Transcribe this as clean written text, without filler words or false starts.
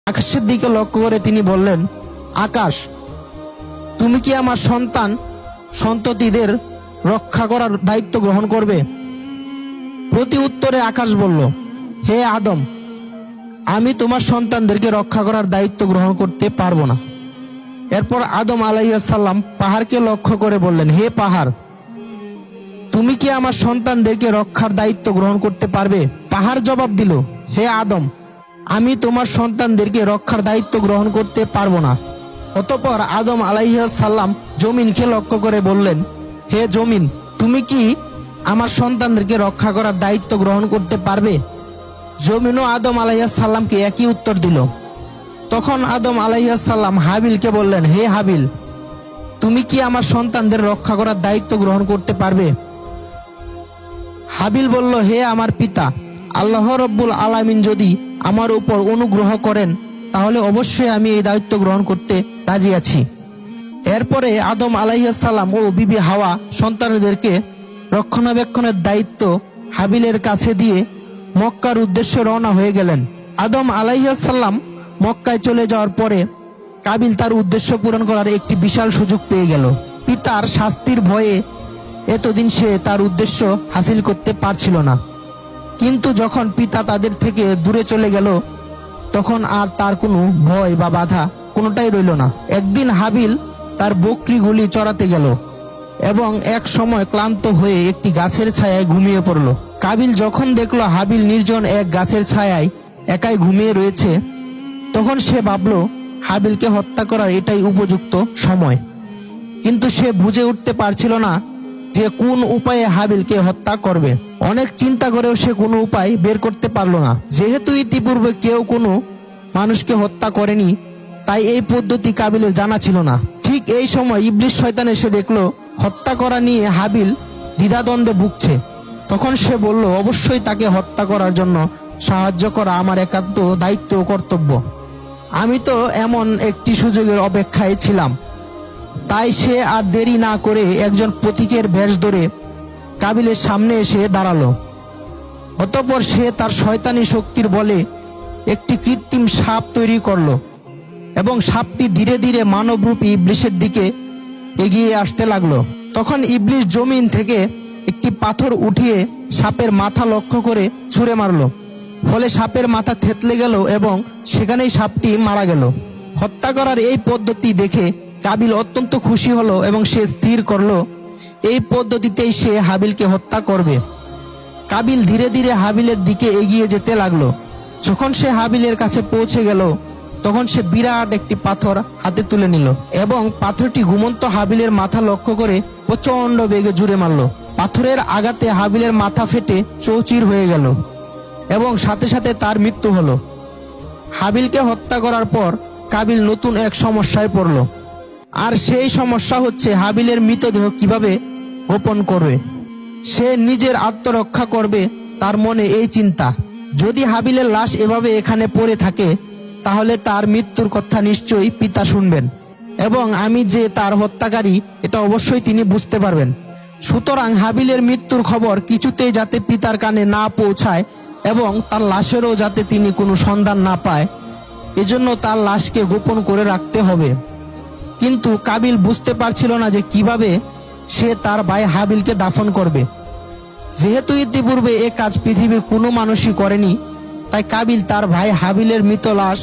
আকাশের দিকে লক্ষ্য করে তিনি বললেন, আকাশ, তুমি কি আমার সন্ততিদের রক্ষা করার দায়িত্ব গ্রহণ করবে? প্রতি উত্তরে আকাশ বলল, হে আদম, আমি তোমার সন্তানদেরকে রক্ষা করার দায়িত্ব গ্রহণ করতে পারবো না। এরপর আদম আলাইহিস সালাম পাহাড়কে লক্ষ্য করে বললেন, হে পাহাড়, তুমি কি আমার সন্তানদেরকে রক্ষার দায়িত্ব গ্রহণ করতে পারবে? পাহাড় জবাব দিল, হে আদম, আমি তোমার সন্তানদেরকে রক্ষার দায়িত্ব গ্রহণ করতে পারবো না। অতঃপর আদম আলাইহিস সালাম জমিনকে লক্ষ্য করে বললেন, হে জমিন, তুমি কি আমার সন্তানদেরকে রক্ষা করার দায়িত্ব গ্রহণ করতে পারবে? জমিনও আদম আলাইহিস সালামকে একই উত্তর দিল। তখন আদম আলাইহিস সালাম হাবিলকে বললেন, হে হাবিল, তুমি কি আমার সন্তানদের রক্ষা করার দায়িত্ব গ্রহণ করতে পারবে? হাবিল বলল, হে আমার পিতা, আল্লাহ রব্বুল আলামিন যদি আমার উপর অনুগ্রহ করেন তাহলে অবশ্যই আমি এই দায়িত্ব গ্রহণ করতে রাজি আছি। এরপরে আদম আলাইহিস সালাম ও বিবি হাওয়া সন্তানদেরকে রক্ষণাবেক্ষণের দায়িত্ব হাবিলের কাছে দিয়ে মক্কার উদ্দেশ্যে রওনা হয়ে গেলেন। আদম আলাইহিস সালাম মক্কায় চলে যাওয়ার পরে কাবিল তার উদ্দেশ্য পূরণ করার একটি বিশাল সুযোগ পেয়ে গেল। পিতার শাস্তির ভয়ে এতদিন সে তার উদ্দেশ্য হাসিল করতে পারছিল না, কিন্তু যখন পিতা তাদের থেকে দূরে চলে গেল তখন আর তার কোনো ভয় বা বাধা কোনোটাই রইল না। একদিন হাবিল তার বকরিগুলি চড়াতে গেল এবং এক সময় ক্লান্ত হয়ে একটি গাছের ছায়ায় ঘুমিয়ে পড়ল। কাবিল যখন দেখল হাবিল নির্জন এক গাছের ছায়ায় একাই ঘুমিয়ে রয়েছে, তখন সে ভাবল হাবিলকে হত্যা করার এটাই উপযুক্ত সময়। কিন্তু সে বুঝে উঠতে পারছিল না যে কোন উপায়ে হাবিলকে হত্যা করবে। অনেক চিন্তা করেও সে কোনো উপায় বের করতে পারল না। যেহেতু ইতিপূর্বে কেউ কোনো মানুষকে হত্যা করেনি, তাই এই পদ্ধতি কাবিলের জানা ছিল না। ঠিক এই সময় ইবলিস শয়তান এসে দেখলো হত্যা করা নিয়ে হাবিল দ্বিধাদ্বন্দ্বে ভুগছে। তখন সে বলল, অবশ্যই তাকে হত্যা করার জন্য সাহায্য করা আমার একান্ত দায়িত্ব ও কর্তব্য। আমি তো এমন একটি সুযোগের অপেক্ষায় ছিলাম। তাই সে আর দেরি না করে একজন প্রতীকের বেশ ধরে কাবিলের সামনে এসে দাঁড়ালো। অতঃপর সে তার শয়তানি শক্তির বলে একটি কৃত্রিম সাপ তৈরি করলো এবং সাপটি ধীরে ধীরে মানবরূপী ইবলিসের দিকে এগিয়ে আসতে লাগলো। তখন ইবলিস জমিন থেকে একটি পাথর উঠিয়ে সাপের মাথা লক্ষ্য করে ছুঁড়ে মারলো। ফলে সাপের মাথা থেতলে গেল এবং সেখানেই সাপটি মারা গেল। হত্যা করার এই পদ্ধতি দেখে কাবিল অত্যন্ত খুশি হলো এবং সে স্থির করলো এই পদ্ধতিতেই সে হাবিলকে হত্যা করবে। কাবিল ধীরে ধীরে হাবিলের দিকে এগিয়ে যেতে লাগলো। যখন সে হাবিলের কাছে পৌঁছে গেল তখন সে বিরাট একটি পাথর হাতে তুলে নিল এবং পাথরটি ঘুমন্ত হাবিলের মাথা লক্ষ্য করে প্রচন্ড বেগে জুড়ে মারল। পাথরের আঘাতে হাবিলের মাথা ফেটে চৌচির হয়ে গেল এবং সাথে সাথে তার মৃত্যু হলো। হাবিলকে হত্যা করার পর কাবিল নতুন এক সমস্যায় পড়ল, আর সেই সমস্যা হচ্ছে হাবিলের মৃতদেহ কিভাবে গোপন করবে। সে নিজের আত্মরক্ষা করবে, তার মনে এই চিন্তা। যদি হাবিলের লাশ এভাবে এখানে পড়ে থাকে তাহলে তার মৃত্যুর কথা নিশ্চয়ই পিতা শুনবেন এবং আমি যে তার হত্যাকারী এটা অবশ্যই তিনি বুঝতে পারবেন। সুতরাং হাবিলের মৃত্যুর খবর কিছুতেই যাতে পিতার কানে না পৌঁছায় এবং তার লাশেরও যাতে তিনি কোনো সন্ধান না পায়, এজন্য তার লাশকে গোপন করে রাখতে হবে। কিন্তু কাবিল বুঝতে পারছিল না যে কিভাবে সে তার ভাই হাবিলকে দাফন করবে। যেহেতু ইতিপূর্বে এ কাজ পৃথিবীর কোনো মানুষই করেনি, তাই কাবিল তার ভাই হাবিলের মৃত লাশ